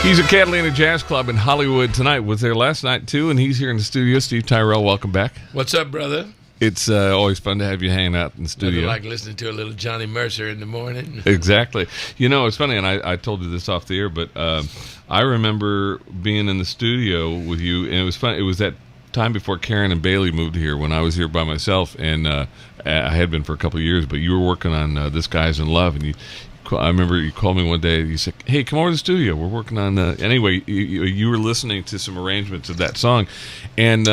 He's at Catalina Jazz Club in Hollywood tonight. Was there last night, too, and he's here in the studio. Steve Tyrell, welcome back. What's up, brother? It's always fun to have you hanging out in the studio. Nothing like listening to a little Johnny Mercer in the morning. Exactly. You know, it's funny, and I told you this off the air, but I remember being in the studio with you, and it was fun. It was that time before Karen and Bailey moved here when I was here by myself, and I had been for a couple of years, but you were working on This Guy's in Love, and I remember you called me one day. You said, "Hey, come over to the studio. We're working on." Anyway, you were listening to some arrangements of that song, and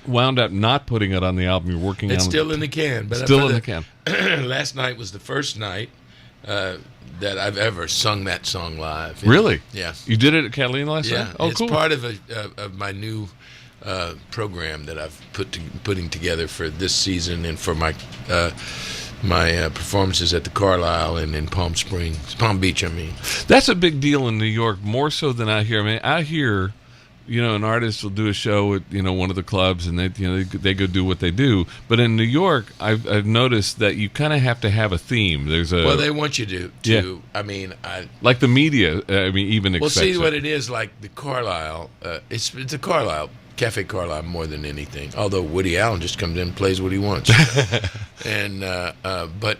wound up not putting it on the album. You're working It's on still in the can. But still in the can. Last night was the first night that I've ever sung that song live. Really? Yeah. You did it at Catalina last night? Oh, it's cool. part of my new program that I've putting together for this season and for my performances at the Carlisle and in Palm Beach. I mean, that's a big deal in New York, more so than out here. I mean, out here, an artist will do a show at one of the clubs, and they go do what they do. But in New York, I've noticed that you kind of have to have a theme. Well, they want you to. Yeah. I mean, like the media. Even well, expects see what it is like the Carlisle. It's a Carlisle. Cafe Carlisle more than anything. Although Woody Allen just comes in and plays what he wants, but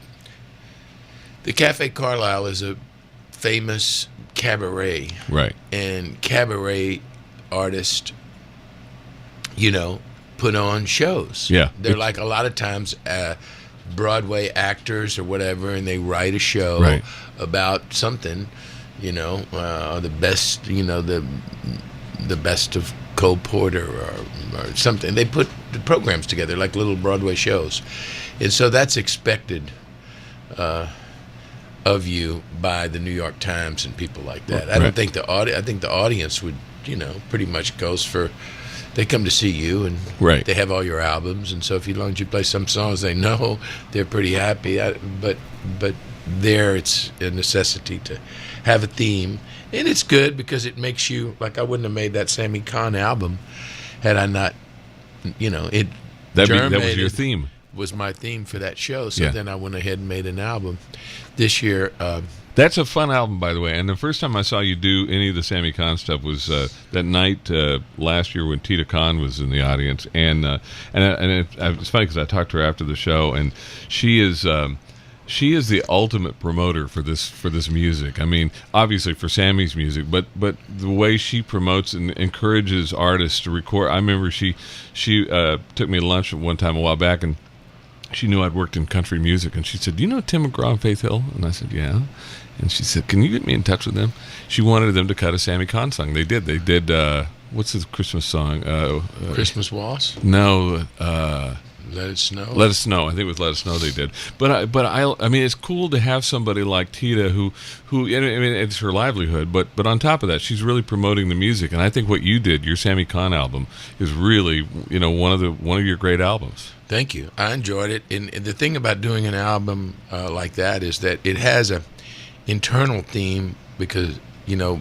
the Cafe Carlisle is a famous cabaret, right? And cabaret artists, put on shows. Yeah, they're like a lot of times Broadway actors or whatever, and they write a show about something, the best, the best of Cole Porter or something. They put the programs together like little Broadway shows, and so that's expected of you by the New York Times and people like that. I don't think I think the audience would, pretty much goes for. They come to see you, and they have all your albums, and so as long as you play some songs they know, they're pretty happy. But there, it's a necessity to have a theme. And it's good because it makes you, like I wouldn't have made that Sammy Kahn album had I not, it. That was your theme. Was my theme for that show. So then I went ahead and made an album this year. That's a fun album, by the way. And the first time I saw you do any of the Sammy Kahn stuff was that night last year when Tita Khan was in the audience. And it's funny because I talked to her after the show, and she is the ultimate promoter for this music. I mean, obviously for Sammy's music, but the way she promotes and encourages artists to record. I remember she took me to lunch one time a while back, and she knew I'd worked in country music, and she said, "Do you know Tim McGraw and Faith Hill?" And I said, "Yeah." And she said, "Can you get me in touch with them?" She wanted them to cut a Sammy Kahn song. They did. What's his Christmas song? Christmas Waltz? No. Let It Snow. Let It Snow. I think it was Let It Snow they did. But I mean, it's cool to have somebody like Tita who I mean, it's her livelihood. But on top of that, she's really promoting the music. And I think what you did, your Sammy Kahn album, is really one of your great albums. Thank you. I enjoyed it. And the thing about doing an album like that is that it has a internal theme because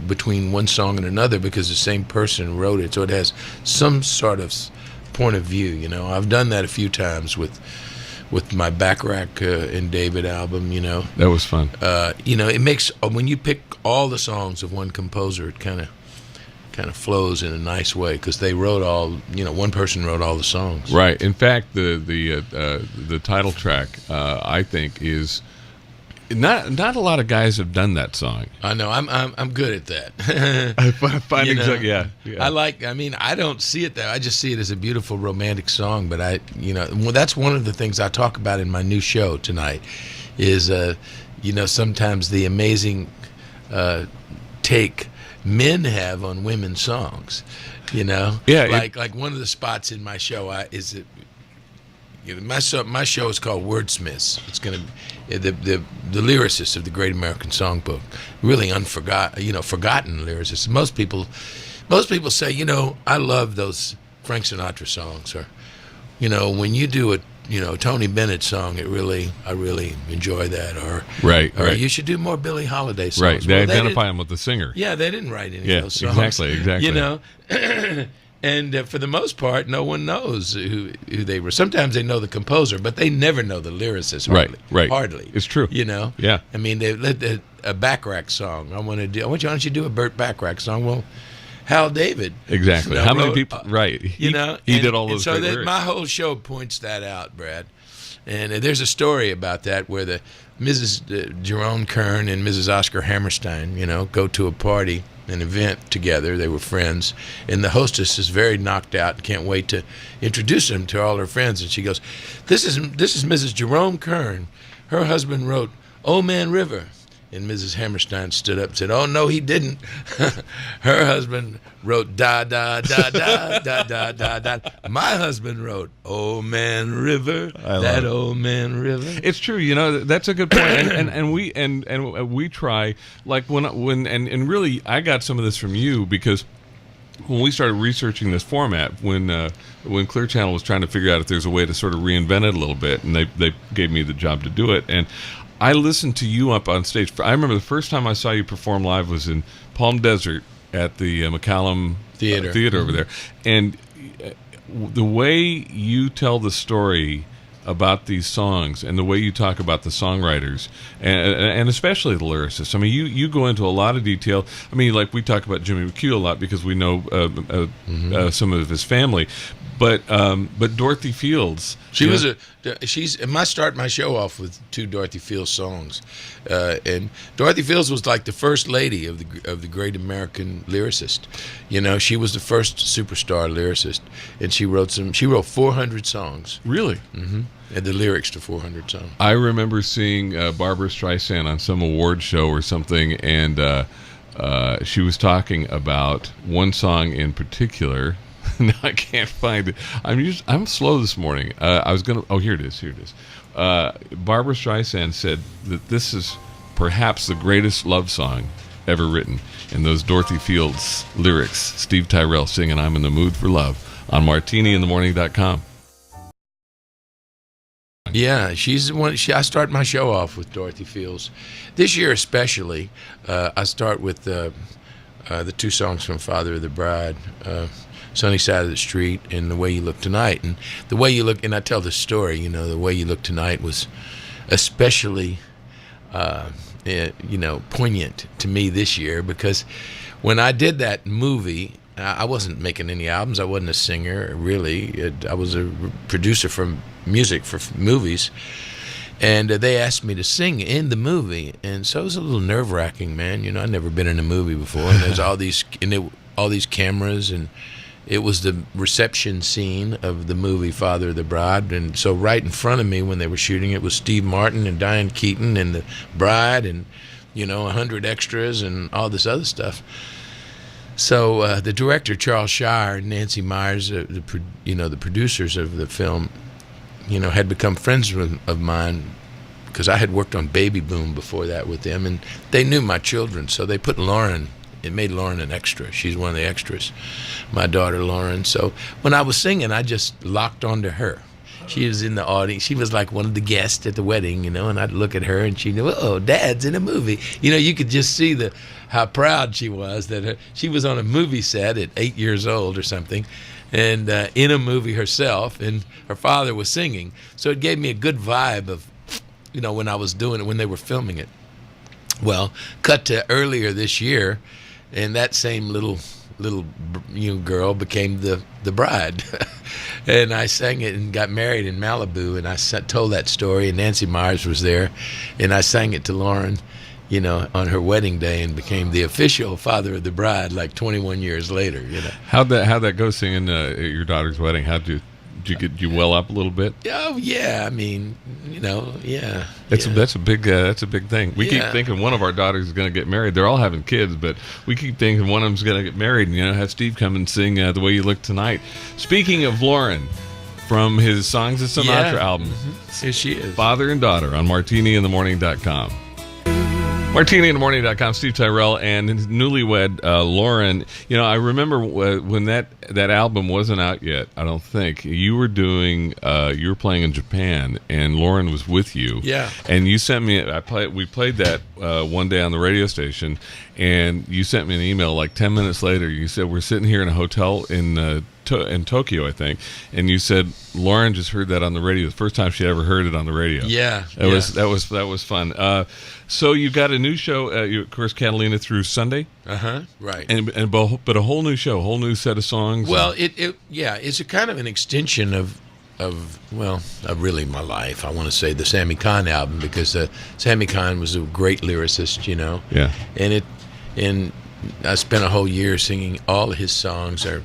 between one song and another because the same person wrote it, so it has some sort of point of view. I've done that a few times with my Bacharach and David album. That was fun. It makes when you pick all the songs of one composer, it kind of flows in a nice way because they wrote all. One person wrote all the songs. Right. In fact, the title track I think is. Not a lot of guys have done that song. I know. I'm good at that. I find exactly. Yeah. I don't see it that. I just see it as a beautiful romantic song. But that's one of the things I talk about in my new show tonight. Is sometimes the amazing take men have on women's songs. Yeah. Like one of the spots in my show my show is called Wordsmiths. It's going to be the lyricists of the Great American Songbook, really forgotten lyricists. Most people say, I love those Frank Sinatra songs, or, when you do a Tony Bennett song, I really enjoy that, or you should do more Billie Holiday songs. Right, they identify them with the singer. Yeah, they didn't write any of those songs. Exactly. And for the most part, no one knows who they were. Sometimes they know the composer, but they never know the lyricist. Hardly. Right. Hardly. It's true. Yeah. I mean, they let a Bacharach song. Why don't you do a Burt Bacharach song? Well, Hal David. Exactly. How many people? Right. He did all those. So great lyrics. My whole show points that out, Brad. And there's a story about that where the Mrs. Jerome Kern and Mrs. Oscar Hammerstein, go to a party, an event together. They were friends, and the hostess is very knocked out and can't wait to introduce them to all her friends. And she goes, "This is Mrs. Jerome Kern. Her husband wrote 'Old Man River.'" And Mrs. Hammerstein stood up and said, "Oh, no, he didn't. Her husband wrote da, da, da, da, da, da, da, da. My husband wrote Old Man River, that old man river." It's true. That's a good point. And we try, like and really, I got some of this from you because when we started researching this format, when Clear Channel was trying to figure out if there's a way to sort of reinvent it a little bit, and they gave me the job to do it, and I listened to you up on stage. I remember the first time I saw you perform live was in Palm Desert at the McCallum Theater over there. And the way you tell the story about these songs and the way you talk about the songwriters and especially the lyricists. I mean, you go into a lot of detail. I mean, like we talk about Jimmy McHugh a lot because we know some of his family. But Dorothy Fields, I start my show off with 2 Dorothy Fields songs, and Dorothy Fields was like the first lady of the great American lyricist. She was the first superstar lyricist, and she wrote 400 songs. Really? Mm-hmm. And the lyrics to 400 songs. I remember seeing Barbara Streisand on some award show or something, and she was talking about one song in particular. No, I can't find it. I'm slow this morning. I was gonna. Oh, here it is. Barbara Streisand said that this is perhaps the greatest love song ever written. And those Dorothy Fields lyrics, Steve Tyrell singing "I'm in the Mood for Love" on MartiniInTheMorning.com. Yeah, she's the one. I start my show off with Dorothy Fields. This year especially, I start with the 2 songs from Father of the Bride. Sunny Side of the Street and The Way You Look Tonight. And the way you look, and I tell this story, The Way You Look Tonight was especially, poignant to me this year because when I did that movie, I wasn't making any albums. I wasn't a singer, really. I was a producer for music for movies. And they asked me to sing in the movie. And so it was a little nerve-wracking, man. I'd never been in a movie before. And there's all these cameras and it was the reception scene of the movie Father of the Bride, and so right in front of me when they were shooting it was Steve Martin and Diane Keaton and the bride and 100 extras and all this other stuff. So the director Charles Shire and Nancy Myers, the producers of the film, had become friends of mine because I had worked on Baby Boom before that with them, and they knew my children, so they put Lauren. It made Lauren an extra. She's one of the extras, my daughter Lauren. So when I was singing, I just locked onto her. She was in the audience. She was like one of the guests at the wedding, and I'd look at her and she'd go, "Oh, Dad's in a movie." You could just see how proud she was that she was on a movie set at 8 years old or something, and in a movie herself, and her father was singing. So it gave me a good vibe of, when I was doing it, when they were filming it. Well, cut to earlier this year, and that same little girl became the bride. And I sang it and got married in Malibu, and I told that story, and Nancy Myers was there, and I sang it to Lauren, on her wedding day, and became the official father of the bride like 21 years later. How'd that go singing at your daughter's wedding? Did you well up a little bit? Oh yeah, I mean, yeah. That's a big thing. We keep thinking one of our daughters is going to get married. They're all having kids, but we keep thinking one of them's going to get married, and have Steve come and sing "The Way You Look Tonight." Speaking of Lauren, from his Songs of Sinatra album, Here she is, father and daughter on MartiniInTheMorning.com. MartiniInTheMorning.com, Steve Tyrell, and newlywed Lauren. You know, I remember when that album wasn't out yet. I don't think you were doing. You were playing in Japan, and Lauren was with you. Yeah. And you sent me. We played that one day on the radio station, and you sent me an email like 10 minutes later. You said we're sitting here in a hotel in Tokyo, I think, and you said Lauren just heard that on the radio. The first time she ever heard it on the radio. Yeah, that was fun. So you got a new show, you, of course, Catalina through Sunday. Right. But a whole new show, a whole new set of songs. Well, it's a kind of an extension of really my life. I want to say the Sammy Cahn album, because Sammy Cahn was a great lyricist, you know. Yeah. And I spent a whole year singing all of his songs. Are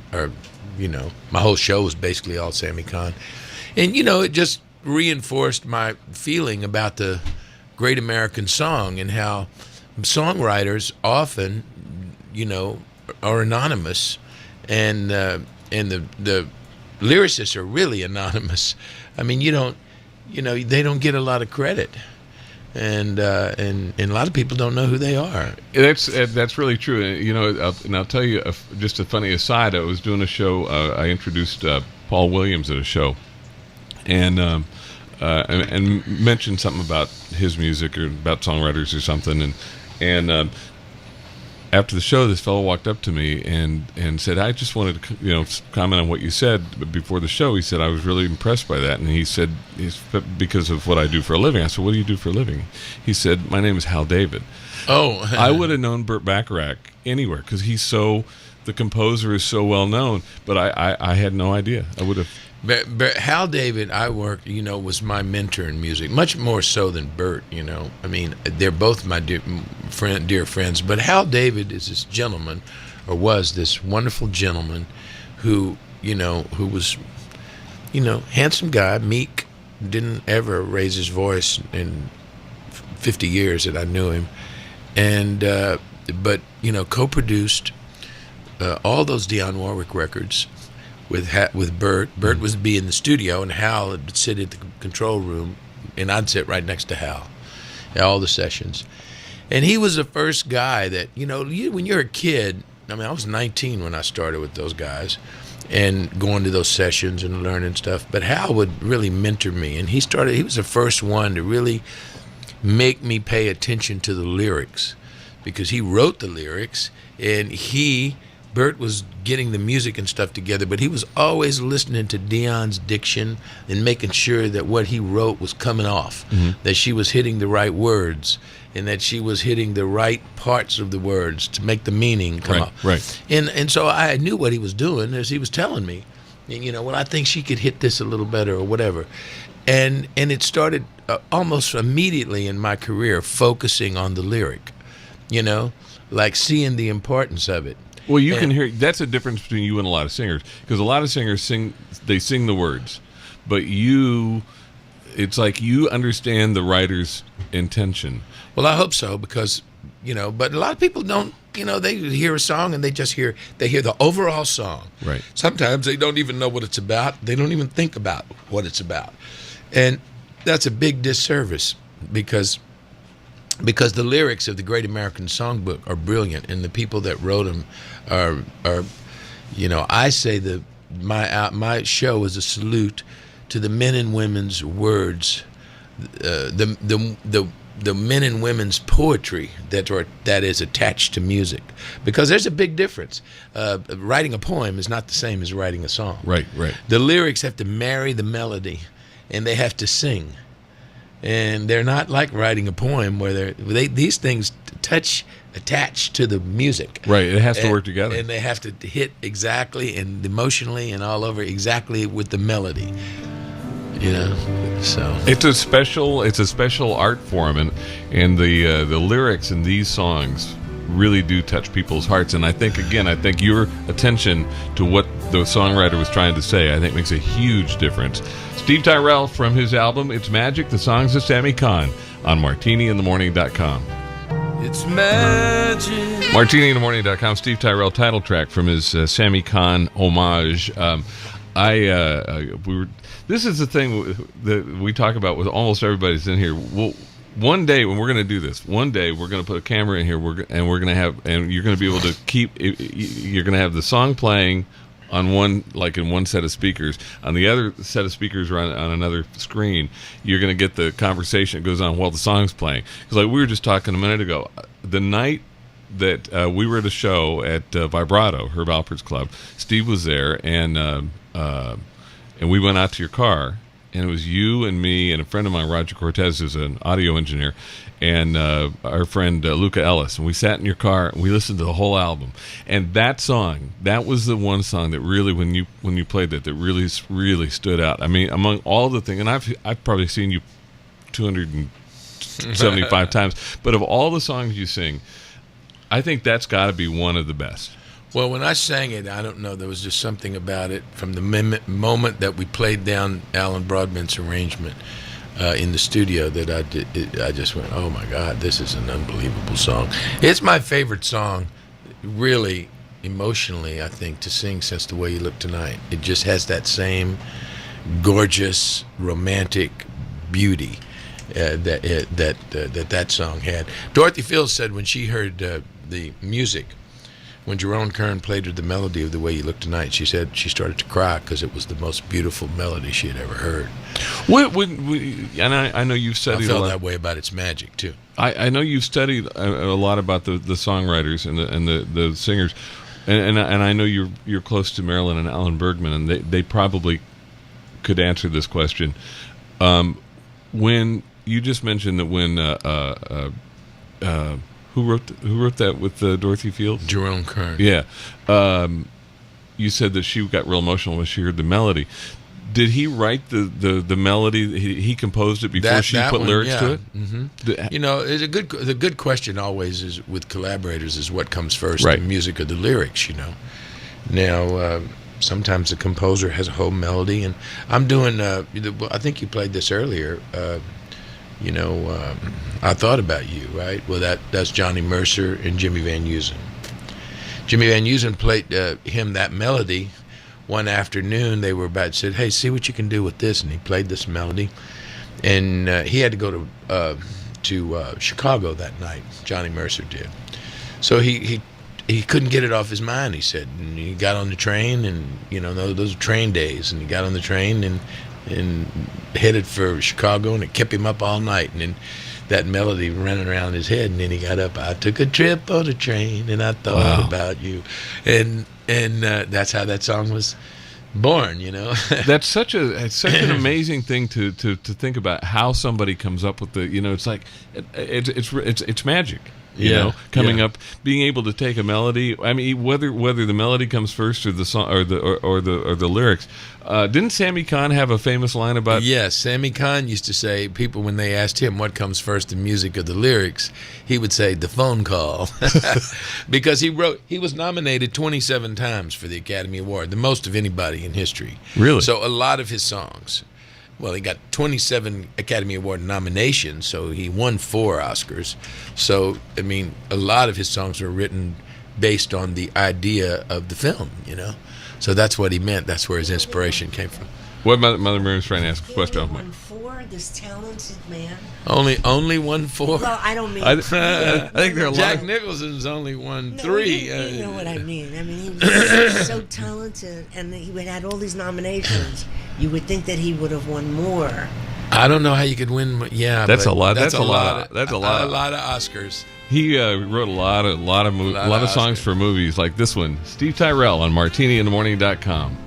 you know, my whole show was basically all Sammy Cahn, and you know, it just reinforced my feeling about the great American song and how songwriters often, you know, are anonymous, and the lyricists are really anonymous. I mean, they don't get a lot of credit. And a lot of people don't know who they are. That's really true. You know, and I'll tell you just a funny aside. I was doing a show. I introduced Paul Williams at a show, and mentioned something about his music or about songwriters or something. And after the show, this fellow walked up to me and said, "I just wanted to comment on what you said before the show." He said, "I was really impressed by that." And he said, "Because of what I do for a living." I said, "What do you do for a living?" He said, "My name is Hal David." Oh. I would have known Burt Bacharach anywhere, because the composer is so well known, but I had no idea. I would have. But Hal David, I worked, was my mentor in music, much more so than Burt, I mean, they're both my dear friends, but Hal David is this gentleman, or was this wonderful gentleman who was, handsome guy, meek, didn't ever raise his voice in 50 years that I knew him, and but co-produced all those Dionne Warwick records with Burt. Burt would be in the studio, and Hal would sit at the control room, and I'd sit right next to Hal at all the sessions. And he was the first guy that, when you're a kid, I mean, I was 19 when I started with those guys and going to those sessions and learning stuff. But Hal would really mentor me, and he was the first one to really make me pay attention to the lyrics, because he wrote the lyrics, and Burt was getting the music and stuff together, but he was always listening to Dionne's diction and making sure that what he wrote was coming off, that she was hitting the right words, and that she was hitting the right parts of the words to make the meaning come off. Right. And so I knew what he was doing, as he was telling me, I think she could hit this a little better or whatever. And it started almost immediately in my career focusing on the lyric, like seeing the importance of it. Well, you can hear, that's a difference between you and a lot of singers, because a lot of singers sing the words, but it's like you understand the writer's intention. Well, I hope so, because, but a lot of people don't, they hear a song and they hear the overall song. Right. Sometimes they don't even know what it's about. They don't even think about what it's about. And that's a big disservice, because the lyrics of the Great American Songbook are brilliant, and the people that wrote them are I say my show is a salute to the men and women's words, the men and women's poetry that is attached to music, because there's a big difference. Writing a poem is not the same as writing a song. Right. The lyrics have to marry the melody, and they have to sing. And they're not like writing a poem where these things attach to the music. Right, it has to work together. And they have to hit exactly and emotionally and all over exactly with the melody. So it's a special art form, and the lyrics in these songs really do touch people's hearts. And I think your attention to what the songwriter was trying to say, I think, makes a huge difference. Steve Tyrell from his album It's Magic, the songs of Sammy Cahn, on MartiniInTheMorning.com. It's magic. MartiniInTheMorning.com. Steve Tyrell, title track from his Sammy Cahn homage. This is the thing that we talk about with almost everybody's in here. one day when we're going to do this, one day we're going to put a camera in here, and we're going to have, and you're going to be able to you're going to have the song playing on one, like in one set of speakers. On the other set of speakers or on another screen, you're going to get the conversation that goes on while the song's playing. Because like we were just talking a minute ago, the night that we were at a show at Vibrato, Herb Alpert's club, Steve was there, and we went out to your car, and it was you and me and a friend of mine, Roger Cortez, who's an audio engineer, and our friend Luca Ellis, and we sat in your car and we listened to the whole album. And that song, that was the one song that really, when you played that really stood out. I mean, among all the things, and I've probably seen you 275 times, but of all the songs you sing, I think that's got to be one of the best. Well, when I sang it, I don't know, there was just something about it from the moment that we played down Alan Broadbent's arrangement in the studio that I just went, oh my God, this is an unbelievable song. It's my favorite song, really, emotionally, I think, to sing since The Way You Look Tonight. It just has that same gorgeous, romantic beauty that song had. Dorothy Fields said when she heard the music, when Jerome Kern played her the melody of The Way You Look Tonight, she said she started to cry because it was the most beautiful melody she had ever heard. And I know you've studied. I felt that way about its magic too. I know you've studied a lot about the songwriters and the singers, and I know you're close to Marilyn and Alan Bergman, and they probably could answer this question. When you just mentioned that when who wrote that with Dorothy Fields? Jerome Kern. Yeah. You said that she got real emotional when she heard the melody. Did he write the melody? He composed it before she put lyrics to it? Mm-hmm. You know, the good question always is with collaborators is what comes first, right. The music or the lyrics, you know. Now, sometimes the composer has a whole melody, and I'm doing, I think you played this earlier, I Thought About You, right? Well, that's Johnny Mercer and Jimmy Van Heusen. Jimmy Van Heusen played him that melody one afternoon. They were about to say, hey, see what you can do with this, and he played this melody, and he had to go to Chicago that night. Johnny Mercer did. So he couldn't get it off his mind, he said, and he got on the train, and those are train days, and he got on the train and headed for Chicago, and it kept him up all night, and then that melody running around his head, and then he got up. I took a trip on a train, and I thought about you, and that's how that song was born. That's such an amazing thing to think about, how somebody comes up with the. It's like it's magic. Coming up, being able to take a melody. I mean, whether the melody comes first or the song or the lyrics. Didn't Sammy Cahn have a famous line about? Yes, Sammy Cahn used to say, people when they asked him what comes first, the music or the lyrics, he would say the phone call, because he was nominated 27 times for the Academy Award, the most of anybody in history. Really? So a lot of his songs. Well, he got 27 Academy Award nominations, so he won 4 Oscars. So, I mean, a lot of his songs were written based on the idea of the film, So that's what he meant. That's where his inspiration came from. What Mother Miriam's trying to ask a question. Only 1-4, this talented man. Only 1-4? Well, I don't mean... I think there are a lot. Jack Nicholson's only 1-3. You know what I mean. I mean, he was so talented, and he had all these nominations. You would think that he would have won more. I don't know how you could win. Yeah, that's a lot. That's a lot of Oscars. He wrote a lot of songs for movies, like this one. Steve Tyrell on MartiniInTheMorning.com.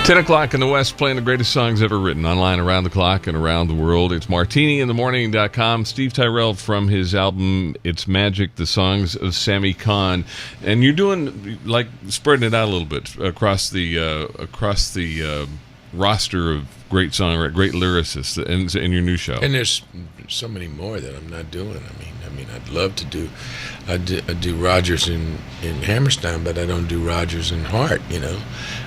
10 o'clock in the West, playing the greatest songs ever written, online around the clock and around the world. It's MartiniInTheMorning.com. Steve Tyrell from his album It's Magic, the songs of Sammy Cahn. And you're doing, like, spreading it out a little bit across the roster of great songwriters, great lyricists in your new show. And there's so many more that I'm not doing. I mean, I'd love to do. I do Rodgers in Hammerstein, but I don't do Rodgers and Hart.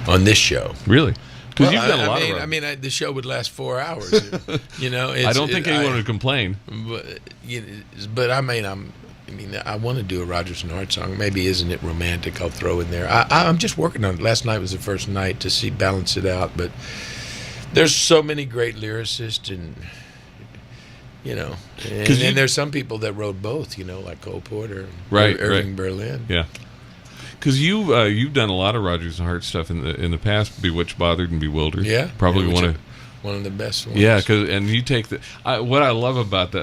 On this show. Really? Because you've done a lot of. I mean, the show would last 4 hours. I don't think anyone would complain. But I want to do a Rodgers and Hart song. Maybe Isn't It Romantic? I'll throw in there. I'm just working on it. Last night was the first night to balance it out. But there's so many great lyricists, and you know. And there's some people that wrote both, you know, like Cole Porter, and Irving Berlin. Yeah. Because you've done a lot of Rodgers and Hart stuff in the past, Bewitched, Bothered, and Bewildered. Yeah, probably one of the best ones. Yeah, and you take what I love about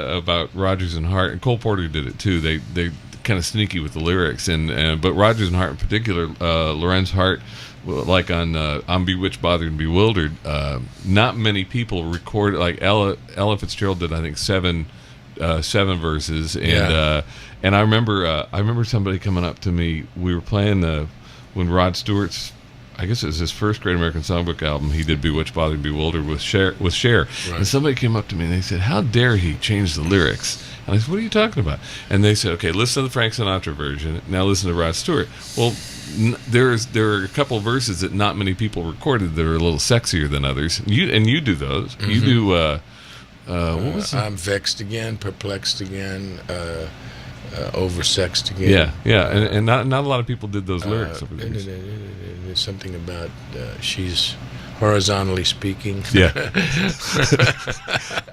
Rodgers and Hart, and Cole Porter did it too. They kind of sneaky with the lyrics, but Rodgers and Hart in particular, Lorenz Hart, like on Bewitched, Bothered, and Bewildered. Not many people recorded, like Ella Fitzgerald did, I think seven verses, and I remember somebody coming up to me. We were playing when Rod Stewart's, I guess it was his first Great American Songbook album. He did Bewitched, Bothered, and Bewildered with Cher. Right. And somebody came up to me and they said, "How dare he change the lyrics?" And I said, "What are you talking about?" And they said, "Okay, listen to the Frank Sinatra version. Now listen to Rod Stewart." Well, there are a couple of verses that not many people recorded that are a little sexier than others. You do those. Mm-hmm. You do. What was it? I'm vexed again, perplexed again, oversexed again. Yeah, and not a lot of people did those lyrics. There's something about she's horizontally speaking. Yeah.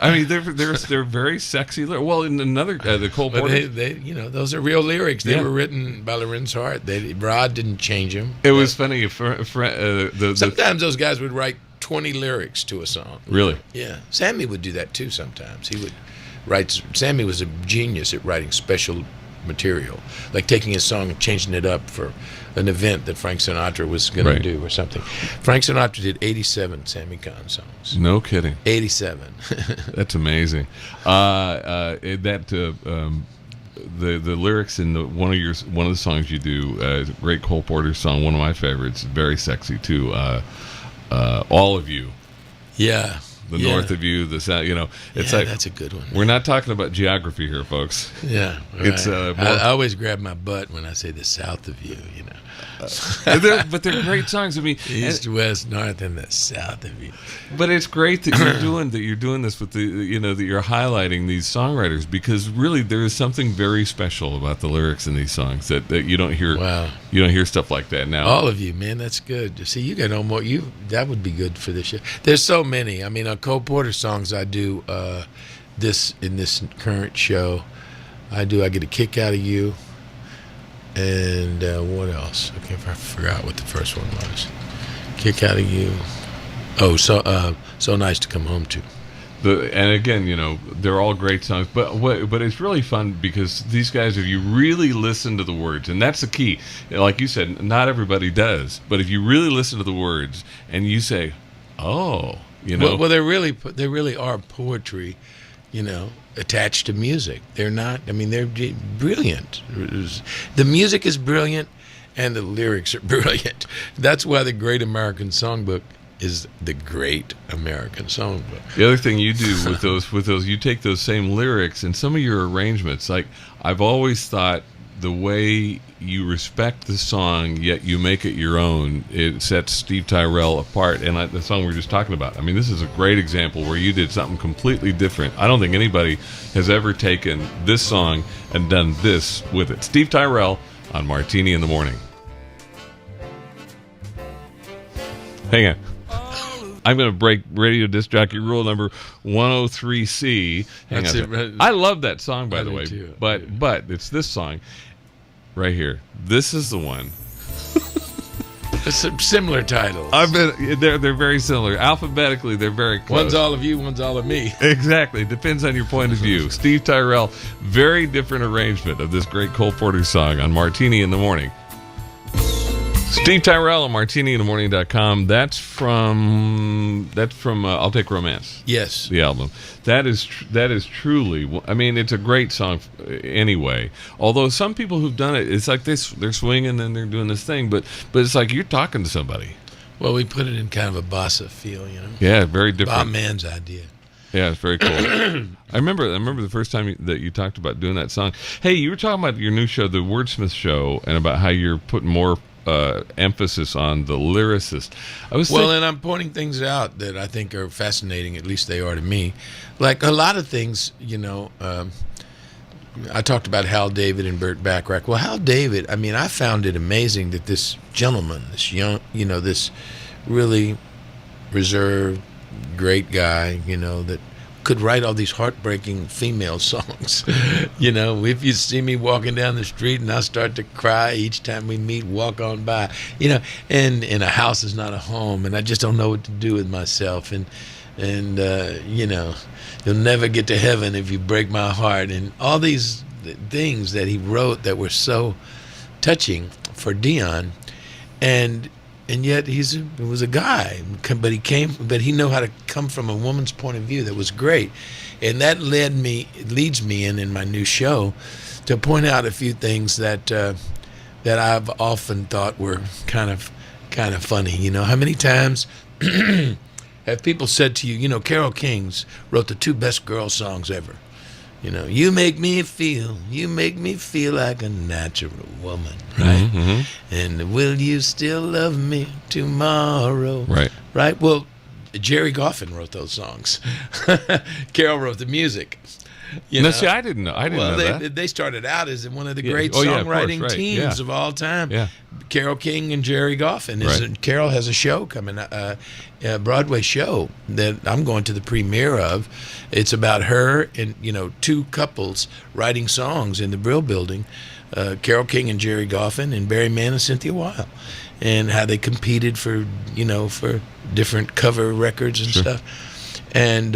I mean, they're very sexy. Well, in another the Cole Porter, they those are real lyrics. They were written by Lorenz Hart. Rod didn't change them. It was funny. Sometimes those guys would write 20 lyrics to a song. Really? Yeah. Sammy would do that too sometimes. He would write. Sammy was a genius at writing special material, like taking a song and changing it up for an event that Frank Sinatra was going to do or something. Frank Sinatra did 87 Sammy Kahn songs. No kidding. 87. That's amazing. The lyrics in one of the songs you do, great Cole Porter song, one of my favorites, very sexy too. All of You. Yeah. The north of you, the south. It's like that's a good one. We're not talking about geography here, folks. Yeah, right. It's I always grab my butt when I say the south of you. But they're great songs. I mean, east, west, north, and the south of you. But it's great that you're doing this with that you're highlighting these songwriters, because really there is something very special about the lyrics in these songs that you don't hear. Wow. You don't hear stuff like that now. All of you, man, that's good. See, you got no more. That would be good for this show. There's so many. I mean, on Cole Porter songs, I do this in this current show. I get a kick out of you. And what else? Okay, I forgot what the first one was. Kick out of you. Oh, so nice to come home to. And again, they're all great songs, but it's really fun because these guys, if you really listen to the words, and that's the key. Like you said, not everybody does, but if you really listen to the words and you say, "Oh," well, they really are poetry, attached to music. They're not. I mean, they're brilliant. The music is brilliant, and the lyrics are brilliant. That's why the Great American Songbook is the Great American Songbook. The other thing you do with those, you take those same lyrics and some of your arrangements. Like, I've always thought the way you respect the song, yet you make it your own, it sets Steve Tyrell apart. And the song we were just talking about, I mean, this is a great example where you did something completely different. I don't think anybody has ever taken this song and done this with it. Steve Tyrell on Martini in the Morning. Hang on. I'm going to break radio disc jockey rule number 103C. That's it. I love that song, by the way. Too. But it's this song right here. This is the one. It's similar titles. They're very similar. Alphabetically, they're very close. One's all of you, one's all of me. Exactly. Depends on your point of view. Steve Tyrell, very different arrangement of this great Cole Porter song on Martini in the Morning. Steve Tyrell on MartiniInTheMorning.com. That's from I'll Take Romance. Yes, the album. That is truly. I mean, it's a great song anyway. Although some people who've done it, it's like they're swinging and they're doing this thing, but it's like you're talking to somebody. Well, we put it in kind of a bossa feel, Yeah, very different. Bob Mann's idea. Yeah, it's very cool. I remember the first time that you talked about doing that song. Hey, you were talking about your new show, the Wordsmith Show, and about how you're putting more emphasis on the lyricist. And I'm pointing things out that I think are fascinating. At least they are to me. Like a lot of things, I talked about Hal David and Burt Bacharach. Well, Hal David, I mean, I found it amazing that this gentleman, this young, this really reserved, great guy, that could write all these heartbreaking female songs. You know, if you see me walking down the street and I start to cry each time we meet, walk on by, you know, and a house is not a home, and I just don't know what to do with myself, and you know, you'll never get to heaven if you break my heart, and all these things that he wrote that were so touching for Dion, and yet he was a guy, but he knew how to come from a woman's point of view that was great, and that leads me in my new show to point out a few things that I've often thought were kind of funny. You know, how many times have people said to you, you know, Carole King's wrote the 2 best girl songs ever. You know, you make me feel like a natural woman, right? Mm-hmm. And will you still love me tomorrow? Right. Well, Jerry Goffin wrote those songs. Carole wrote the music. You know? See, I didn't know that. They started out as one of the great songwriting teams of all time. Yeah. Carole King and Jerry Goffin. Carole has a show coming, a Broadway show that I'm going to the premiere of. It's about her and, you know, 2 couples writing songs in the Brill Building, Carole King and Jerry Goffin, and Barry Mann and Cynthia Weil, and how they competed for different cover records and stuff. And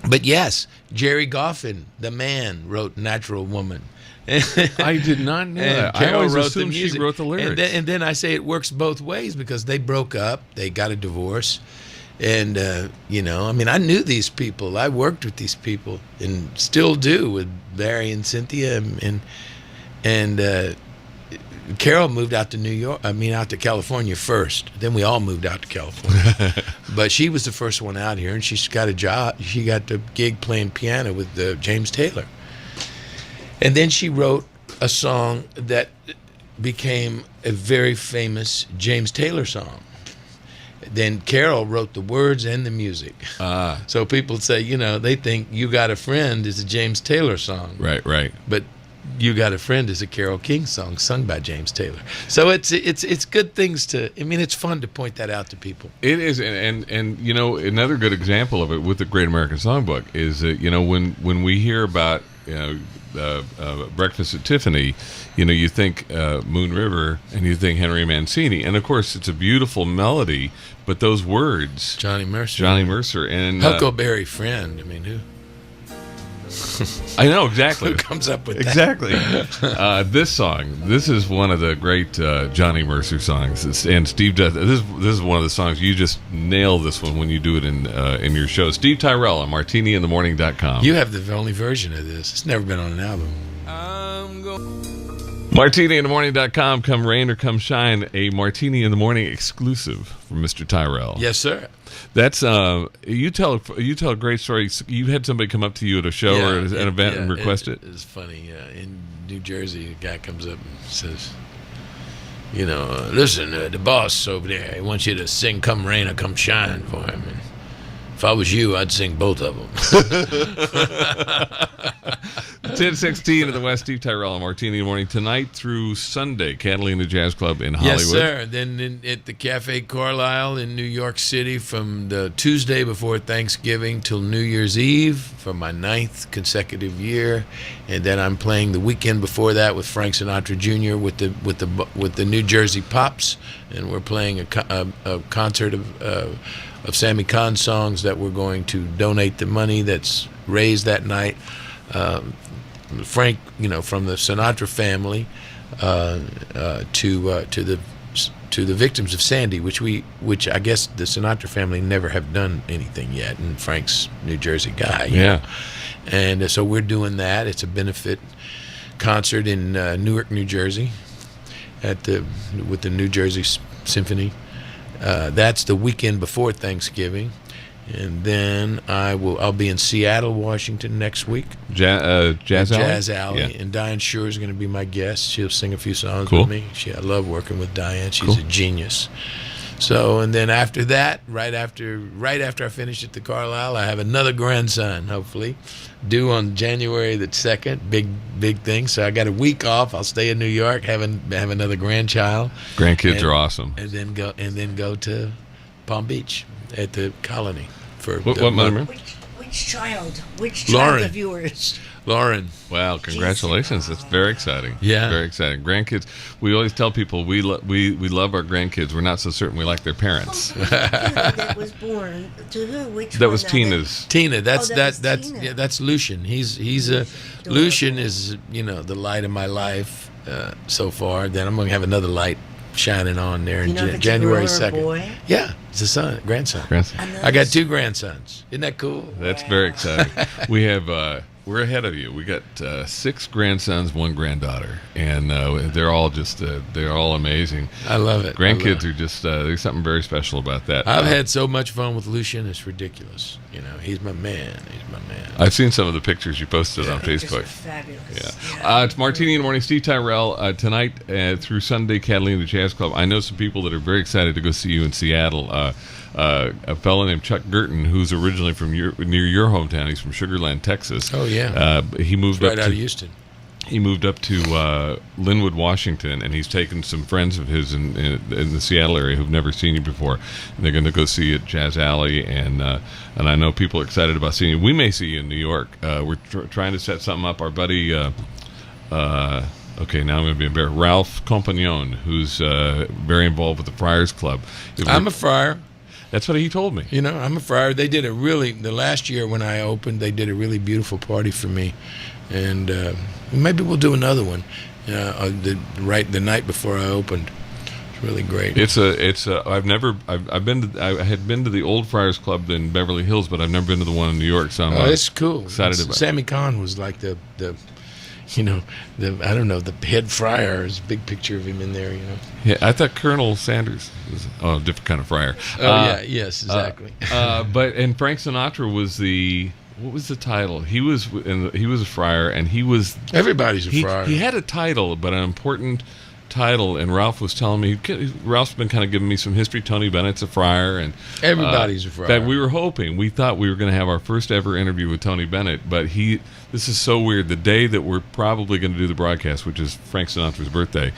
but yes, Jerry Goffin, the man, wrote "Natural Woman." I did not know that. I always assumed she wrote the lyrics. And then I say it works both ways, because they broke up, they got a divorce, and you know, I mean, I knew these people, I worked with these people, and still do with Barry and Cynthia, and Carole moved out to California first. Then we all moved out to California. But she was the first one out here, and she's got a job. She got the gig playing piano with James Taylor. And then she wrote a song that became a very famous James Taylor song. Then Carole wrote the words and the music. So people say, you know, they think "You Got a Friend" is a James Taylor song. Right. But "You Got a Friend" is a Carole King song sung by James Taylor. So it's good things to. I mean, it's fun to point that out to people. It is, and you know, another good example of it with the Great American Songbook is that, you know, when we hear about, you know, Breakfast at Tiffany, you know, you think Moon River and you think Henry Mancini, and of course it's a beautiful melody, but those words, Johnny Mercer, and Huckleberry Friend. I mean, who? I know exactly who comes up with that. Exactly. This is one of the great Johnny Mercer songs, and Steve does. This is one of the songs you just nail. This one when you do it in your show. Steve Tyrell on MartiniInTheMorning.com. You have the only version of this. It's never been on an album. MartiniInTheMorning.com. Come rain or come shine, a Martini in the Morning exclusive from Mr. Tyrell. Yes, sir. That's you tell a great story. You had somebody come up to you at a show or an event and request it. It's funny. In New Jersey, a guy comes up and says, you know, listen, the boss over there, he wants you to sing "Come Rain or Come Shine" for him. And if I was you, I'd sing both of them. 10:16 in the West. Steve Tyrell on Martini in the Morning tonight through Sunday, Catalina Jazz Club in Hollywood. Yes, sir. Then at the Cafe Carlisle in New York City from the Tuesday before Thanksgiving till New Year's Eve for my 9th consecutive year, and then I'm playing the weekend before that with Frank Sinatra Jr. with the New Jersey Pops, and we're playing a concert of Sammy Kahn songs that we're going to donate the money that's raised that night. Frank, you know, from the Sinatra family to the victims of Sandy, which I guess the Sinatra family never have done anything yet, and Frank's New Jersey guy. Yeah. And so we're doing that. It's a benefit concert in Newark, New Jersey, with the New Jersey Symphony. That's the weekend before Thanksgiving. And then I'll be in Seattle, Washington next week. Jazz Alley. Yeah. And Diane Shure is going to be my guest. She'll sing a few songs Cool. with me. I love working with Diane. She's Cool. a genius. So, and then after that, right after I finish at the Carlisle, I have another grandson, hopefully, due on January the 2nd. Big thing. So I got a week off. I'll stay in New York, have another grandchild. Grandkids are awesome. And then go to Palm Beach at the Colony for what month? Which Which child Lauren. of yours? Lauren. Wow, congratulations. That's very exciting. Yeah. Very exciting. Grandkids, we always tell people we love our grandkids. We're not so certain we like their parents. That was born to who? Which That one was now? Tina's. Tina, that's Tina. Yeah, that's Lucian. Lucian is the light of my life so far. Then I'm going to have another light shining on there in January 2nd. Boy? Yeah, it's a grandson. I got 2 grandsons. Isn't that cool? That's very exciting. We have we're ahead of you. We got 6 grandsons, 1 granddaughter, and they're all they're all amazing. I love it. Grandkids are just there's something very special about that. I've had so much fun with Lucian. It's ridiculous. He's my man. I've seen some of the pictures you posted on Facebook. Fabulous. Yeah. It's Martini in the Morning. Steve Tyrell tonight through Sunday, Catalina Jazz Club. I know some people that are very excited to go see you in Seattle. A fellow named Chuck Gurton, who's originally from near your hometown. He's from Sugar Land, Texas. Oh yeah. He moved right up out to of Houston. He moved up to Linwood, Washington, and he's taken some friends of his in the Seattle area who've never seen you before. And they're going to go see you at Jazz Alley, and I know people are excited about seeing you. We may see you in New York. We're trying to set something up. Our buddy, okay, now I'm going to be embarrassed. Ralph Compagnon, who's very involved with the Friars Club. I'm a friar. That's what he told me. I'm a friar. They did the last year when I opened, they did a really beautiful party for me. And maybe we'll do another one the night before I opened. It's really great. I've been to, I had been to the old Friars Club in Beverly Hills, but I've never been to the one in New York, so it's cool. Excited about it. Sammy Kahn was like the the head friar. There's a big picture of him in there, Yeah, I thought Colonel Sanders was a different kind of friar. Yes, exactly. And Frank Sinatra was what was the title? He was a friar, and he was... Everybody's a friar. He had a title, but an important title, and Ralph was telling me... Ralph's been kind of giving me some history. Tony Bennett's a friar, and... Everybody's a friar. In fact, we thought we were going to have our first ever interview with Tony Bennett, but this is so weird. The day that we're probably going to do the broadcast, which is Frank Sinatra's birthday,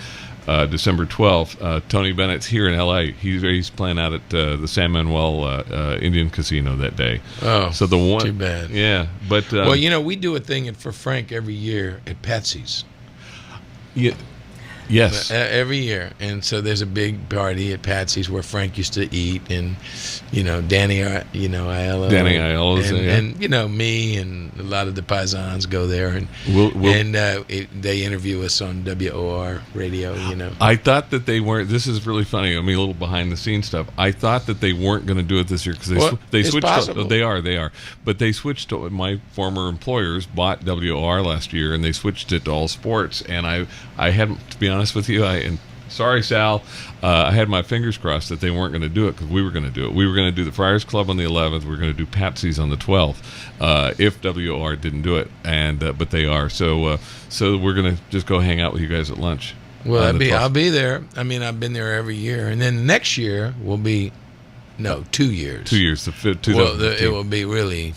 December 12th, Tony Bennett's here in L.A. He's playing out at the San Manuel Indian Casino that day. Oh, so too bad. Yeah, but... we do a thing for Frank every year at Patsy's. Yeah. Yes. Every year. And so there's a big party at Patsy's where Frank used to eat, and, Danny Aiello. Danny Aiello's and me and a lot of the paisans go there, and they interview us on WOR radio, I thought that they weren't, this is really funny, a little behind the scenes stuff. I thought that they weren't going to do it this year because they switched. Possible. They are. But they switched to, my former employers bought WOR last year, and they switched it to all sports, and I hadn't, to be honest with you, sorry, Sal, I had my fingers crossed that they weren't going to do it because we were going to do it. We were going to do the Friars Club on the 11th. We were going to do Patsy's on the 12th if WOR didn't do it, but they are. So we're going to just go hang out with you guys at lunch. Well, I'll be there. I've been there every year, and then next year will be 2 years. 2 years. It will be really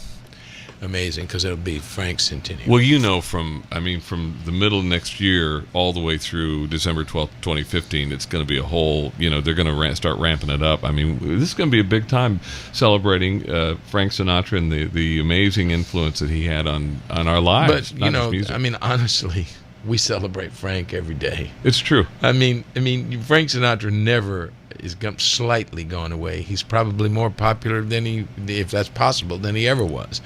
amazing because it'll be Frank's centennial. Well, from the middle of next year all the way through December 12th, 2015, it's going to be a whole, they're going to start ramping it up. This is going to be a big time celebrating Frank Sinatra and the amazing influence that he had on our lives. But, honestly, we celebrate Frank every day. It's true. Frank Sinatra never is slightly gone away. He's probably more popular if that's possible, than he ever was.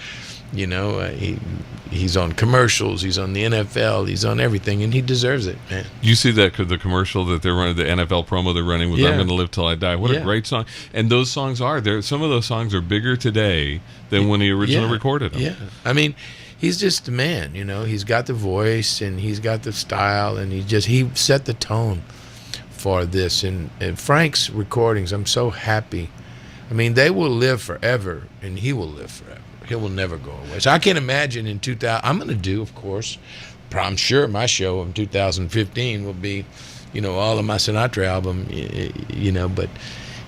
He's on commercials, he's on the NFL, he's on everything, and he deserves it, man. You see the commercial that they're running, the NFL promo they're running with I'm Going to Live Till I Die. What a great song. And those songs are there. Some of those songs are bigger today than when he originally recorded them. Yeah. He's just a man, He's got the voice and he's got the style, and he set the tone for this. And Frank's recordings, I'm so happy. They will live forever, and he will live forever. He will never go away. So I can't imagine in 2000. I'm going to do, of course, I'm sure my show in 2015 will be, all of my Sinatra album, but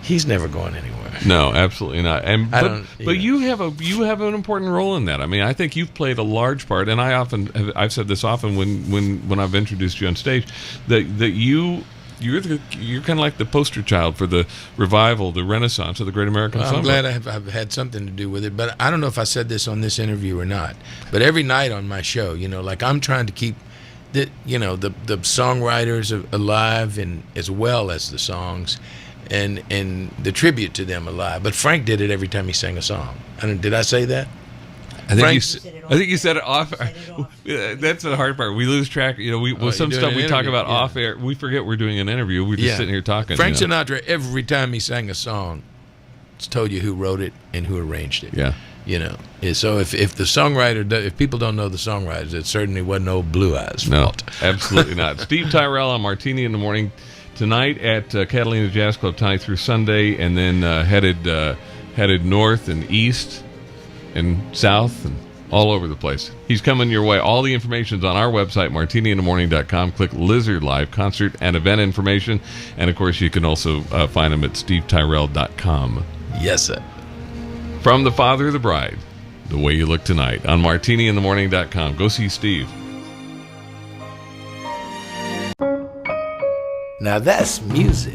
he's never going anywhere. No, absolutely not. But you have an important role in that. I think you've played a large part, and I've said this often when I've introduced you on stage, that you you're kind of like the poster child for the revival, the renaissance of the Great American Songbook. I'm glad I've had something to do with it, but I don't know if I said this on this interview or not. But every night on my show, like I'm trying to keep the songwriters alive, and as well as the songs, and the tribute to them alive. But Frank did it every time he sang a song. Did I say that? I think you said it off. That's the hard part. We lose track. Some stuff we talk about off air. We forget we're doing an interview. We're just sitting here talking. Frank Sinatra, every time he sang a song, told you who wrote it and who arranged it. Yeah. So if the songwriter, if people don't know the songwriters, it certainly wasn't old Blue Eyes' fault. No, absolutely not. Steve Tyrell on Martini in the Morning tonight at Catalina Jazz Club tonight through Sunday, and then headed north and east and south and all over the place. He's coming your way. All the information's on our website, martiniinthemorning.com. Click Lizard Live concert and event information, and of course you can also find him at stevetyrell.com. Yes, sir. From the father of the bride, The Way You Look Tonight on martiniinthemorning.com. Go see Steve. Now that's music.